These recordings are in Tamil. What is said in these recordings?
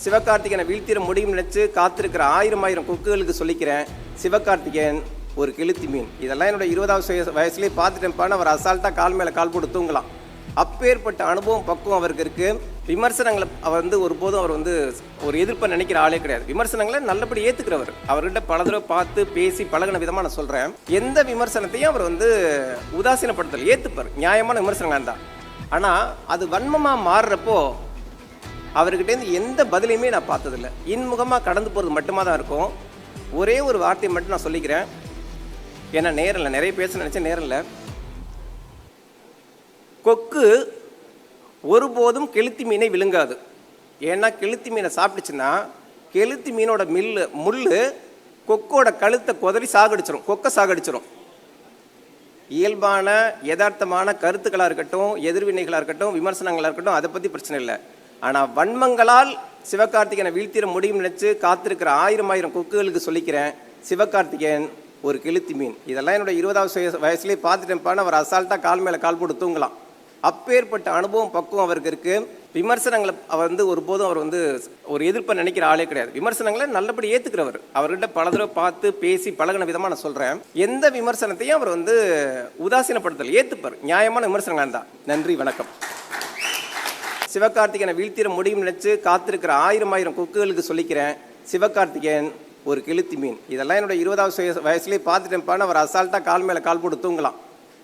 சிவகார்த்திகேயனை வீழ்த்திட முடியும் நினைச்சு காத்திருக்கிற ஆயிரம் கொக்குகளுக்கு சொல்லிக்கிறேன், சிவகார்த்திகேயன் ஒரு கெளுத்தி மீன். இதெல்லாம் என்னோட 20வது வயசுலேயே பார்த்துட்டேன்ப்பான்னு அவர் அசால்ட்டாக கால் மேலே கால் போட்டு தூங்கலாம். அப்பேற்பட்ட அனுபவம் பக்குவம் அவருக்கு இருக்குது. விமர்சனங்களை அவர் ஒருபோதும் அவர் ஒரு எதிர்ப்பை நினைக்கிற ஆளே கிடையாது. விமர்சனங்களை நல்லபடி ஏற்றுக்கிறவர். அவர்கிட்ட பல தடவை பார்த்து பேசி பழகின விதமாக நான் சொல்கிறேன். எந்த விமர்சனத்தையும் அவர் உதாசீனப்படுத்தல், ஏற்றுப்பார். நியாயமான விமர்சனங்கள் தான். ஆனால் அது வன்மமாக மாறுறப்போ அவர்கிட்டேருந்து எந்த பதிலையுமே நான் பார்த்ததில்லை. இன்முகமாக கடந்து போகிறது மட்டுமா தான் இருக்கும். ஒரே ஒரு வார்த்தையை மட்டும் நான் சொல்லிக்கிறேன். ஏன்னா நேரம் இல்லை, நிறைய பேச நினச்சேன், நேரம் இல்லை. கொக்கு ஒருபோதும் கெளுத்தி மீனை விழுங்காது. ஏன்னா கெளுத்தி மீனை சாப்பிட்டுச்சுன்னா கெளுத்தி மீனோட முள் கொக்கோட கழுத்தை கொதறி சாகடிச்சிடும், கொக்கை சாகடிச்சிடும். இயல்பான யதார்த்தமான கருத்துக்களாக இருக்கட்டும், எதிர்வினைகளாக இருக்கட்டும், விமர்சனங்களாக இருக்கட்டும், அதை பற்றி பிரச்சனை இல்லை. ஆனால் வன்மங்களால் சிவகார்த்திகேயனை வீழ்த்திட முடியும் நினைச்சு காத்திருக்கிற ஆயிரம் கொக்குகளுக்கு சொல்லிக்கிறேன், சிவகார்த்திகேயன் ஒரு கெளுத்தி மீன். இதெல்லாம் என்னோட 20வது வயசுலேயே பார்த்துட்டேன்ப்பான்னு அவர் அசால்ட்டாக கால் மேலே கால் போட்டு தூங்கலாம். அப்பேற்பட்ட அனுபவம் பக்குவம் அவருக்கு இருக்குது. விமர்சனங்களை அவர் ஒருபோதும் அவர் ஒரு எதிர்ப்பை நினைக்கிற ஆளே கிடையாது. விமர்சனங்களை நல்லபடி ஏற்றுக்கிறவர். அவர்கிட்ட பல தடவை பார்த்து பேசி பழகின விதமாக நான் சொல்கிறேன். எந்த விமர்சனத்தையும் அவர் உதாசீனப்படுத்தல், ஏற்றுப்பார். நியாயமான விமர்சனங்கள் தான். நன்றி, வணக்கம். சிவகார்த்திகேயனை வீழ்த்திட முடியும் நினைச்சு காத்திருக்கிற ஆயிரம் கொக்குகளுக்கு சொல்லிக்கிறேன், சிவகார்த்திகேயன் ஒரு கெளுத்தி மீன். இதெல்லாம் என்னோட 20வது வயசுலேயே பார்த்துட்டேன்ப்பான்னு அவர் அசால்ட்டாக கால் மேலே கால் போட்டு தூங்கலாம்.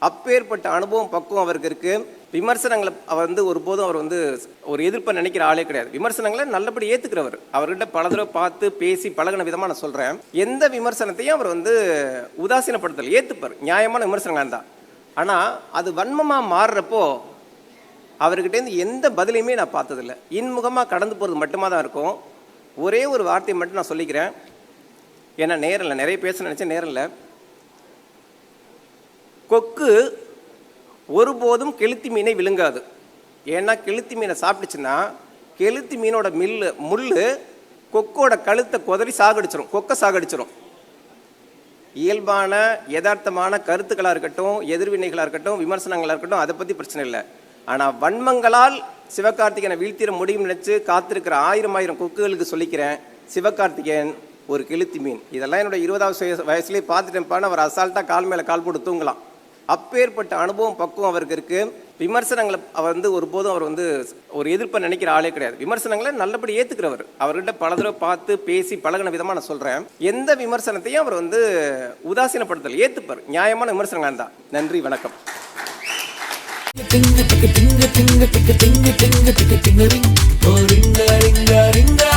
அப்பேற்பட்ட அனுபவம் பக்குவம் அவருக்கு இருக்குது. விமர்சனங்களை அவர் ஒருபோதும் அவர் ஒரு எதிர்ப்பை நினைக்கிற ஆளே கிடையாது. விமர்சனங்களை நல்லபடி ஏற்றுக்கிறவர். அவர்கிட்ட பல தடவை பார்த்து பேசி பழகின விதமாக நான் சொல்கிறேன். எந்த விமர்சனத்தையும் அவர் உதாசீனப்படுத்தல், ஏற்றுப்பார். நியாயமான விமர்சனங்கள் தான். ஆனால் அது வன்மமாக மாறுறப்போ அவர்கிட்டேருந்து எந்த பதிலையுமே நான் பார்த்ததில்லை. இன்முகமாக கடந்து போகிறது மட்டுமா தான் இருக்கும். ஒரே ஒரு வார்த்தையை மட்டும் நான் சொல்லிக்கிறேன். ஏன்னா நேரம் இல்லை, நிறைய பேச நினச்சேன், நேரம் இல்லை. கொக்கு ஒருபோதும் கெளுத்தி மீனை விழுங்காது. ஏன்னா கெளுத்தி மீனை சாப்பிட்டுச்சுன்னா கெளுத்தி மீனோட முள் கொக்கோட கழுத்தை கொதறி சாகடிச்சிடும், கொக்கை சாகடிச்சிடும். இயல்பான யதார்த்தமான கருத்துக்களாக இருக்கட்டும், எதிர்வினைகளாக இருக்கட்டும், விமர்சனங்களாக இருக்கட்டும், அதை பற்றி பிரச்சனை இல்லை. ஆனால் வன்மங்களால் சிவகார்த்திகேயனை வீழ்த்திட முடியும் நினைச்சு காத்திருக்கிற ஆயிரம் கொக்குகளுக்கு சொல்லிக்கிறேன், சிவகார்த்திகேயன் ஒரு கெளுத்தி மீன். இதெல்லாம் என்னோட 20வது வயசுலேயே பார்த்துட்டேன்ப்பான்னு அவர் அசால்ட்டாக கால் மேலே கால் போட்டு தூங்கலாம். அப்பேற்பட்ட அனுபவம் பக்குவம் அவருக்கு இருக்குது. விமர்சனங்களை அவர் ஒருபோதும் அவர் ஒரு எதிர்ப்பை நினைக்கிற ஆளே கிடையாது. விமர்சனங்களை நல்லபடி ஏற்றுக்கிறவர். அவர்கிட்ட பல தடவை பார்த்து பேசி பழகின விதமாக நான் சொல்கிறேன். எந்த விமர்சனத்தையும் அவர் உதாசீனப்படுத்தல், ஏற்றுப்பார். நியாயமான விமர்சனங்கள் தான். நன்றி, வணக்கம். Tinga tinga tinga tinga tinga tinga tinga tinga tinga ring, oh ringa ringa ringa.